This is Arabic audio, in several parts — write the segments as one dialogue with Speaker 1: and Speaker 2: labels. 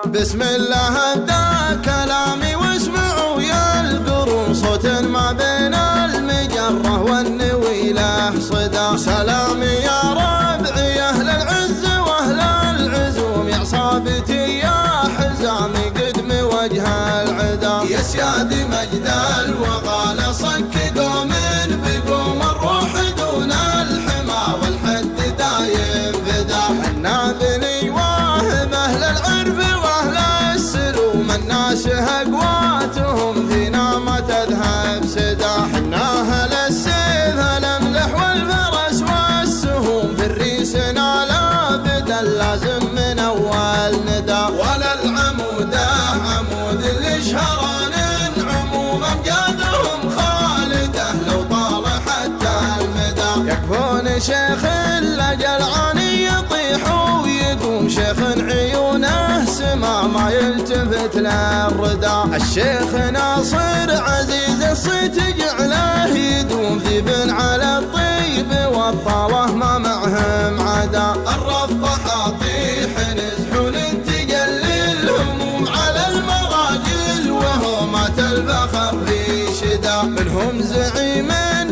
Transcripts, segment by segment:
Speaker 1: بسم الله ابدا كلامي واسمعوا يا القرون، صوت ما بين المجره والنويله صدى. سلامي يا ربعي اهل العز واهل العزوم، يا عصابتي يا حزامي قدم وجه العدا. يا سيادي مجد الوغى صكقوا من بقوم الروح دون الحمى والحد دايم فدا. حنا بني واهب اهل العرف واهل السلوم، الناس اقواتهم فينا ما تذهب سدا. حنا اهل السيف الاملح والفرس والسهوم، في الريسنا لابد اللازم من اول ندى. ولا العموده عمود الاشهران عموم امجادهم خالده لو طال حتى المدى. يكفون شيخ الاجلعاني يطيح ويقوم، شيخ عيونه سما ما يلتفت للردى. الشيخ ناصر عزيز الصيت جعله يدوم، ذيب على الطيب والطاوه ما معهم عدا. الرفض طيح نزحون تجلي الهموم على المراجل وهمات الفخر في شدا. منهم زعيم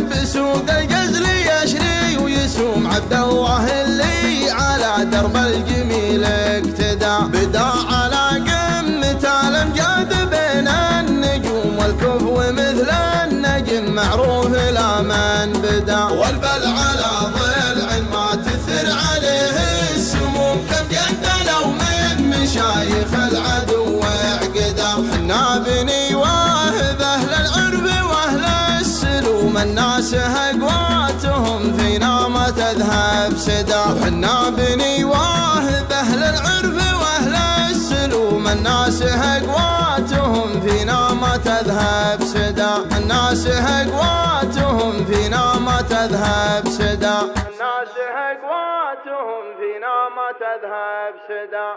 Speaker 1: بسوق الجزل يشري ويسوم، عبد الله اللي على درب الجميل اقتدى. بدا على قمة الامجاد بين النجوم، والكفو مثل النجم معروف لا من بدا. والبل على ضلع ما تثر عليه السموم، كم جدلوا من مشايخ العدو عقدا. حنا بني واهب اهل العرف واهل السلوم، الناس اقواتهم فينا ما تذهب سدا. حنا بني واهب اهل العرف واهل السلوم، الناس اقواتهم فينا ما تذهب سدا. الناس اقواتهم فينا ما تذهب سدا. الناس اقواتهم فينا ما تذهب سدا.